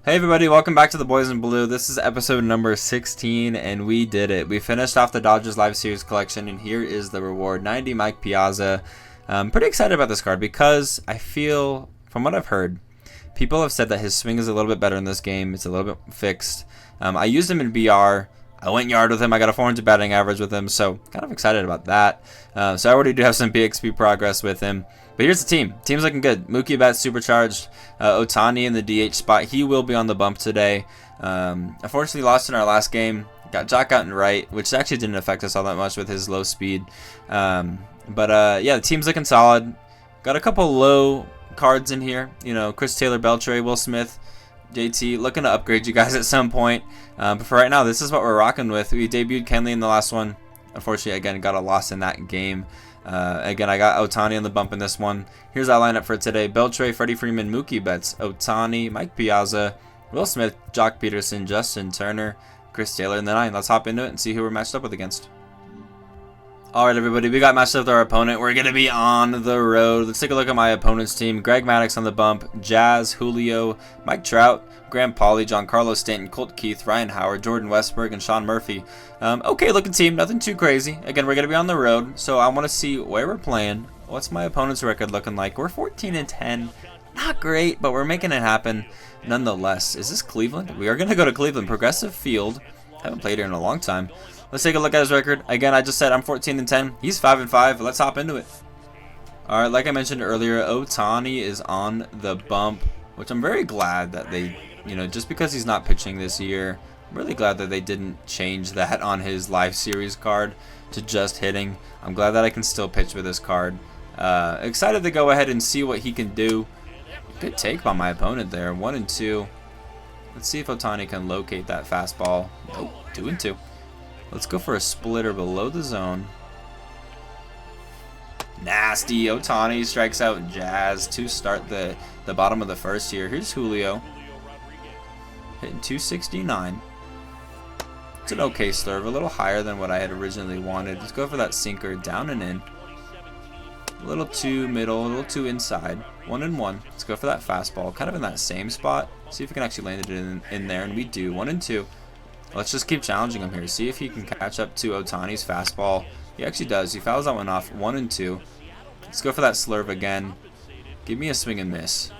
Hey everybody, welcome back to the Boys in Blue. This is episode number 16 and we did it. We finished off the Dodgers Live Series collection and here is the reward, 90 Mike Piazza. I'm pretty excited about this card because I feel, from what I've heard, people have said that his swing is a little bit better in this game. It's a little bit fixed. I used him in BR. I went yard with him. I got a 400 batting average with him, so kind of excited about that. So I already do have some BXP progress with him. But here's the team. Team's looking good. Mookie Betts supercharged. Ohtani in the DH spot. He will be on the bump today. Unfortunately, lost in our last game. Got Jock out and right, which actually didn't affect us all that much with his low speed. Yeah, the team's looking solid. Got a couple low cards in here. You know, Chris Taylor, Beltre, Will Smith, JT. Looking to upgrade you guys at some point. But for right now, this is what we're rocking with. We debuted Kenley in the last one. Unfortunately, again, got a loss in that game. Again, I got Ohtani on the bump in this one. Here's our lineup for today. Beltre, Freddie Freeman, Mookie Betts, Ohtani, Mike Piazza, Will Smith, Jock Peterson, Justin Turner, Chris Taylor in the 9. Let's hop into it and see who we're matched up with against. Alright everybody, we got matched up with our opponent. We're going to be on the road. Let's take a look at my opponent's team. Greg Maddux on the bump, Jazz, Julio, Mike Trout, Graham Pauley, Giancarlo Stanton, Colt Keith, Ryan Howard, Jordan Westberg, and Sean Murphy. Okay looking team, nothing too crazy. Again, we're going to be on the road, so I want to see where we're playing. What's my opponent's record looking like? We're 14-10. Not great, but we're making it happen nonetheless. Is this Cleveland? We are going to go to Cleveland. Progressive Field. Haven't played here in a long time. Let's take a look at his record. Again, I just said I'm 14-10. He's 5-5. Let's hop into it. All right, like I mentioned earlier, Ohtani is on the bump, which I'm very glad that they, just because he's not pitching this year, I'm really glad that they didn't change that on his live series card to just hitting. I'm glad that I can still pitch with this card. Excited to go ahead and see what he can do. Good take by my opponent there. 1-2. Let's see if Ohtani can locate that fastball. Nope, 2-2. Let's go for a splitter below the zone. Nasty. Ohtani strikes out Jazz to start the bottom of the first here. Here's Julio. Hitting 269. It's an okay serve. A little higher than what I had originally wanted. Let's go for that sinker down and in. A little too middle, a little too inside. 1-1. Let's go for that fastball. Kind of in that same spot. See if we can actually land it in there. And we do. 1-2. Let's just keep challenging him here. See if he can catch up to Ohtani's fastball. He actually does. He fouls that one off. 1-2. Let's go for that slurve again. Give me a swing and miss.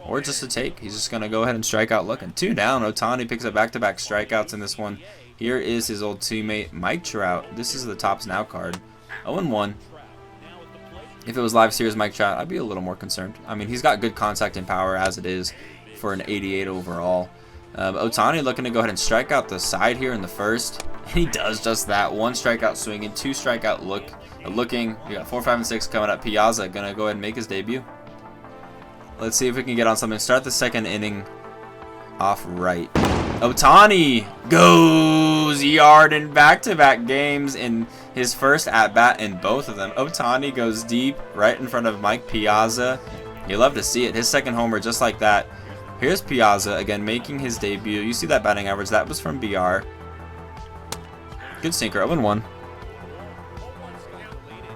Or just a take. He's just going to go ahead and strike out looking. 2 down. Ohtani picks up back-to-back strikeouts in this one. Here is his old teammate, Mike Trout. This is the Tops Now card. 0-1. If it was live series Mike Trout, I'd be a little more concerned. I mean, he's got good contact and power as it is for an 88 overall. Ohtani looking to go ahead and strike out the side here in the first. And he does just that. 1 strikeout swinging, 2 strikeout looking. We got 4, 5, and 6 coming up. Piazza going to go ahead and make his debut. Let's see if we can get on something. Start the second inning off right. Ohtani goes yard in back-to-back games in his first at-bat in both of them. Ohtani goes deep right in front of Mike Piazza. You love to see it. His second homer just like that. Here's Piazza, again, making his debut. You see that batting average. That was from BR. Good sinker. 0-1.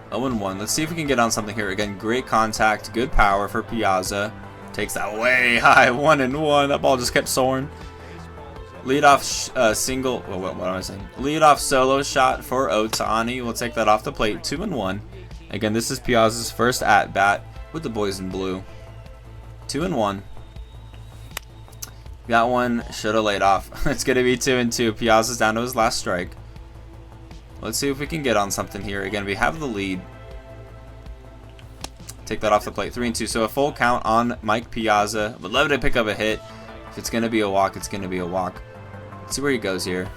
0-1. Let's see if we can get on something here. Again, great contact. Good power for Piazza. Takes that way high. 1-1. That ball just kept soaring. Leadoff single. What am I saying? Leadoff solo shot for Ohtani. We'll take that off the plate. 2-1. Again, this is Piazza's first at-bat with the Boys in Blue. 2-1. That one should have laid off. It's going to be 2-2. Piazza's down to his last strike. Let's see if we can get on something here. Again, we have the lead. Take that off the plate. 3-2. So a full count on Mike Piazza. Would love to pick up a hit. If it's going to be a walk, it's going to be a walk. Let's see where he goes here.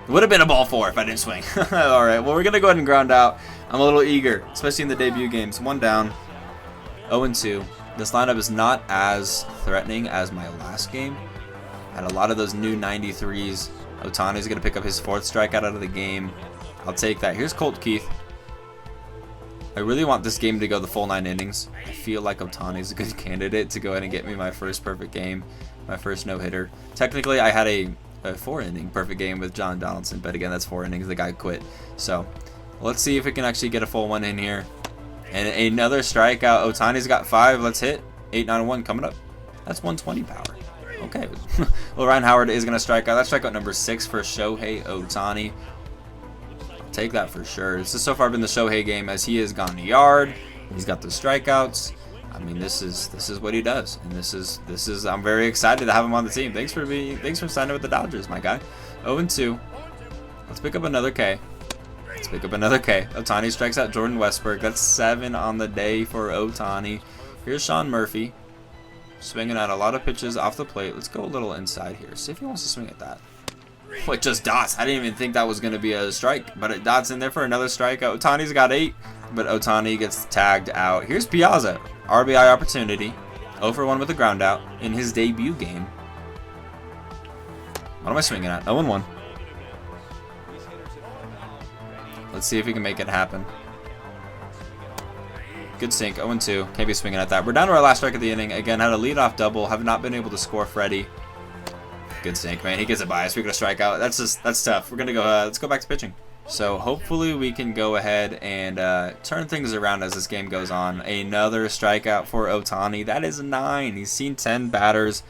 It would have been a ball 4 if I didn't swing. All right. Well, we're going to go ahead and ground out. I'm a little eager, especially in the debut games. 1 down. 0-2. This lineup is not as threatening as my last game. Had a lot of those new 93s. Ohtani's going to pick up his 4th strikeout out of the game. I'll take that. Here's Colt Keith. I really want this game to go the full 9 innings. I feel like Ohtani's a good candidate to go ahead and get me my first perfect game, my first no-hitter. Technically, I had a 4-inning perfect game with John Donaldson, but again, that's 4 innings. The guy quit. So let's see if we can actually get a full one in here. And another strikeout. Ohtani's got 5. Let's hit. 8-9-1 coming up. That's 120 power. Okay. Well, Ryan Howard is going to strike out. That's strikeout number 6 for Shohei Ohtani. I'll take that for sure. This has so far been the Shohei game as he has gone yard. He's got the strikeouts. I mean, this is what he does, and this is. I'm very excited to have him on the team. Thanks for signing with the Dodgers, my guy. 0-2. Let's pick up another K. Ohtani strikes out Jordan Westberg. That's 7 on the day for Ohtani. Here's Sean Murphy, swinging at a lot of pitches off the plate. Let's go a little inside here. See if he wants to swing at that. Oh, it just dots. I didn't even think that was going to be a strike, but it dots in there for another strikeout. Ohtani's got 8, but Ohtani gets tagged out. Here's Piazza. RBI opportunity. 0 for 1 with a ground out in his debut game. What am I swinging at? 0-1. Let's see if we can make it happen. Good sink. 0-2. Can't be swinging at that. We're down to our last strike of the inning. Again, had a leadoff double. Have not been able to score Freddie. Good sink, man. He gets a bias. We're gonna strike out. That's tough. We're gonna go. Let's go back to pitching. So hopefully we can go ahead and turn things around as this game goes on. Another strikeout for Ohtani. That is 9. He's seen 10 batters.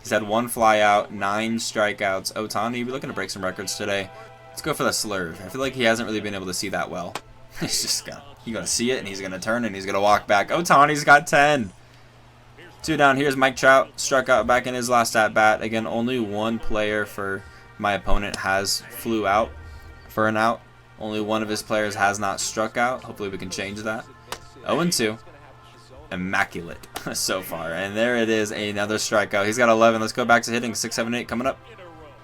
He's had 1 fly out, 9 strikeouts. Ohtani, we're looking to break some records today. Let's go for the slurve. I feel like he hasn't really been able to see that well. He's just gonna see it, and he's gonna turn, and he's gonna walk back. Ohtani's got 10. 2 down. Here's Mike Trout, struck out back in his last at bat. Again, only 1 player for my opponent has flew out for an out. Only 1 of his players has not struck out. Hopefully we can change that. 0-2. Immaculate so far. And there it is, another strikeout. He's got 11. Let's go back to hitting. 6, 7, 8 coming up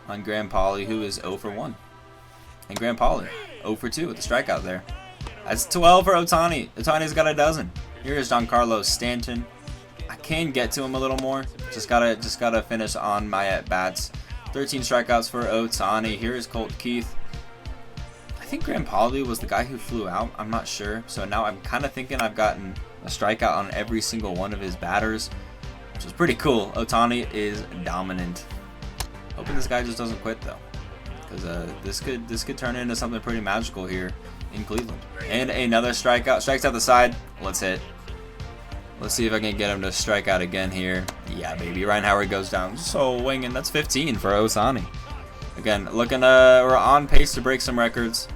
on Graham Pauly, who is 0 for 1. And Graham Pauly, 0 for 2 with the strikeout there. That's 12 for Ohtani. Ohtani's got a dozen. Here's Giancarlo Stanton. I can get to him a little more. Just gotta finish on my at-bats. 13 strikeouts for Ohtani. Here's Colt Keith. I think Graham Pauly was the guy who flew out. I'm not sure. So now I'm kind of thinking I've gotten a strikeout on every single one of his batters, which is pretty cool. Ohtani is dominant. Hoping this guy just doesn't quit though, because this could turn into something pretty magical here in Cleveland. And another strikeout. Strikes out the side. Let's hit. Let's see if I can get him to strike out again here. Yeah, baby. Ryan Howard goes down. So winging. That's 15 for Ohtani. Again, looking. We're on pace to break some records.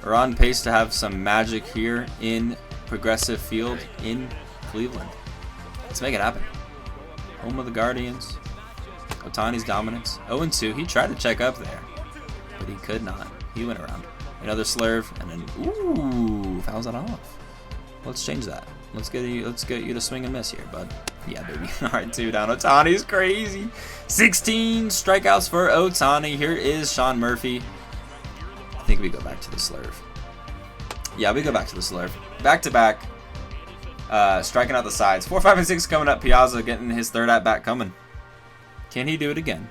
We're on pace to have some magic here in Progressive Field in Cleveland. Let's make it happen. Home of the Guardians. Ohtani's dominance. 0-2. He tried to check up there, but he could not. He went around. Another slurve, and then ooh, fouls that off. Let's change that. Let's get you to swing and miss here, bud. Yeah, baby. All right, 2 down. Ohtani's crazy. 16 strikeouts for Ohtani. Here is Sean Murphy. I think we go back to the slurve. Yeah, we go back to the slurve. Back to back. Striking out the sides. 4, 5, and 6 coming up. Piazza getting his 3rd at bat coming. Can he do it again?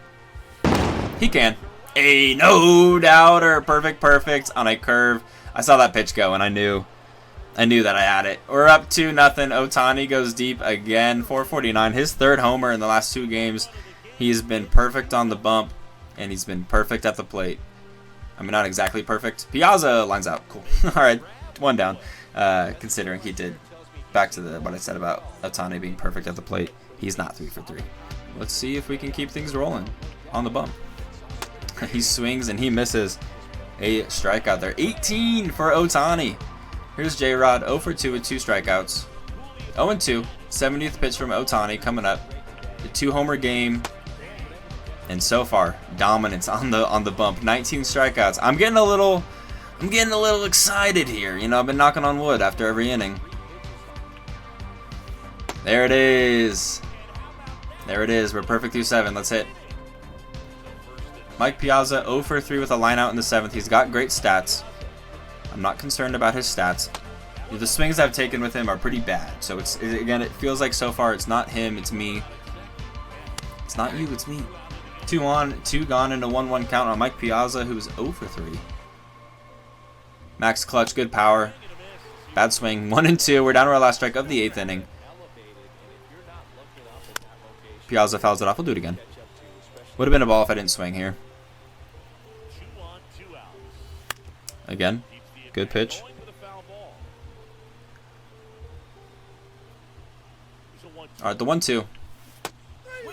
He can. A no-doubter. Perfect on a curve. I saw that pitch go, and I knew that I had it. We're up 2-0. Ohtani goes deep again. 449. His 3rd homer in the last 2 games. He's been perfect on the bump, and he's been perfect at the plate. I mean, not exactly perfect. Piazza lines out. Cool. All right, 1 down. Considering he did. Back to what I said about Ohtani being perfect at the plate. He's not 3 for 3. Let's see if we can keep things rolling on the bump. He swings and he misses. A strikeout there. 18 for Ohtani. Here's J-Rod, 0 for 2 with 2 strikeouts. 0-2. 70th pitch from Ohtani coming up. The 2-homer game. And so far, dominance on the bump. 19 strikeouts. I'm getting a little excited here. You know, I've been knocking on wood after every inning. There it is. There it is. We're perfect through 7. Let's hit. Mike Piazza, 0 for 3 with a line out in the 7th. He's got great stats. I'm not concerned about his stats. The swings I've taken with him are pretty bad. So again, it feels like so far it's not him, it's me. It's not you, it's me. 2 on, 2 gone into 1-1 count on Mike Piazza, who's 0 for 3. Max clutch, good power. Bad swing. 1-2. We're down to our last strike of the 8th inning. Piazza fouls it off. We'll do it again. Would have been a ball if I didn't swing here. Again. Good pitch. Alright, the 1-2.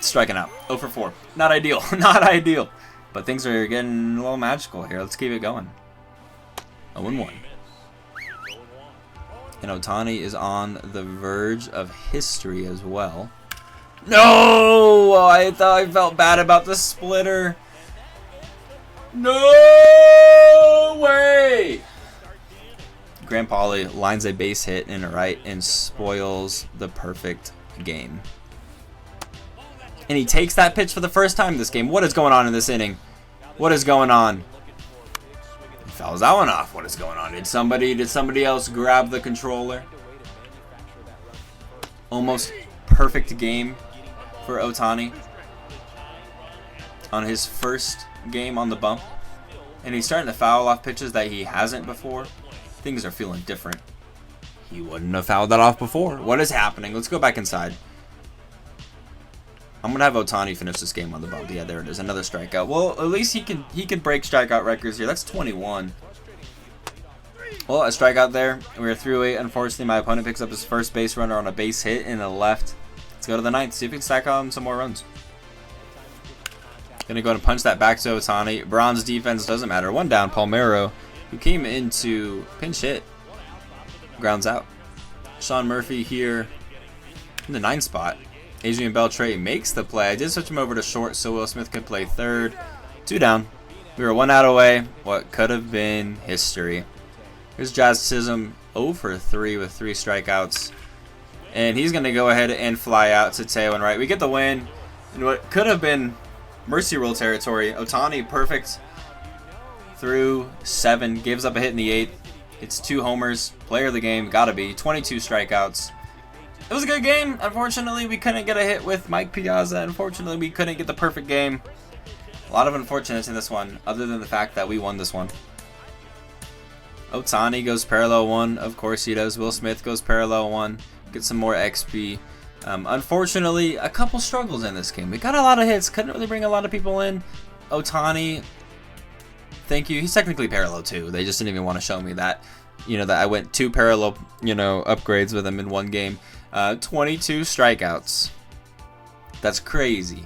Striking out. 0 for 4. Not ideal. Not ideal. But things are getting a little magical here. Let's keep it going. 0-1. And Ohtani is on the verge of history as well. No! I thought I felt bad about the splitter. No way! Grant Pauly lines a base hit in a right and spoils the perfect game. And he takes that pitch for the first time this game. What is going on in this inning? What is going on? He fouls that one off. What is going on? Did somebody else grab the controller? Almost perfect game for Ohtani on his first game on the bump. And he's starting to foul off pitches that he hasn't before. Things are feeling different. He wouldn't have fouled that off before. What is happening? Let's go back inside. I'm gonna have Ohtani finish this game on the bump. Yeah, there it is. Another strikeout. Well, at least he can break strikeout records here. That's 21. Well, a strikeout there. We're through 8. Unfortunately, my opponent picks up his first base runner on a base hit in the left. Let's go to the 9th. See if we can stack on some more runs. Gonna go and punch that back to Ohtani. Braun's defense doesn't matter. 1 down. Palmeiro, who came into pinch hit, grounds out. Sean Murphy here in the 9th spot. Adrian Beltre makes the play. I did switch him over to short so Will Smith could play third. 2 down. We were 1 out away. What could have been history. Here's Jazz Chisholm 0 for 3 with 3 strikeouts. And he's going to go ahead and fly out to Teo and right. We get the win in what could have been mercy rule territory. Ohtani perfect through 7. Gives up a hit in the 8th. It's 2 homers. Player of the game. Gotta be. 22 strikeouts. It was a good game. Unfortunately, we couldn't get a hit with Mike Piazza. Unfortunately, we couldn't get the perfect game. A lot of unfortunates in this one, other than the fact that we won this one. Ohtani goes parallel 1. Of course he does. Will Smith goes parallel 1. Get some more XP. Unfortunately, a couple struggles in this game. We got a lot of hits. Couldn't really bring a lot of people in. Ohtani, thank you. He's technically parallel 2. They just didn't even want to show me that. You know, that I went 2 parallel, upgrades with him in 1 game. 22 strikeouts. That's crazy.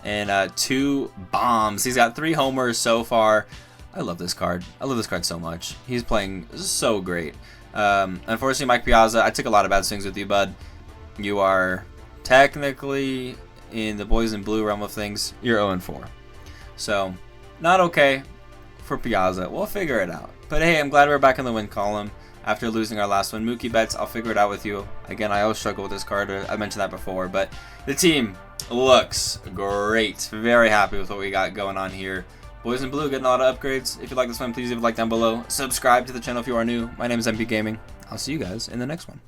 And 2 bombs. He's got 3 homers so far. I love this card. I love this card so much. He's playing so great. Unfortunately, Mike Piazza, I took a lot of bad swings with you, bud. You are technically in the boys in blue realm of things. You're 0-4. So, not okay for Piazza. We'll figure it out. But hey, I'm glad we're back in the win column after losing our last one. Mookie Betts, I'll figure it out with you. Again, I always struggle with this card. I mentioned that before. But the team looks great. Very happy with what we got going on here. Boys in blue getting a lot of upgrades. If you like this one, please leave a like down below. Subscribe to the channel if you are new. My name is MP Gaming. I'll see you guys in the next one.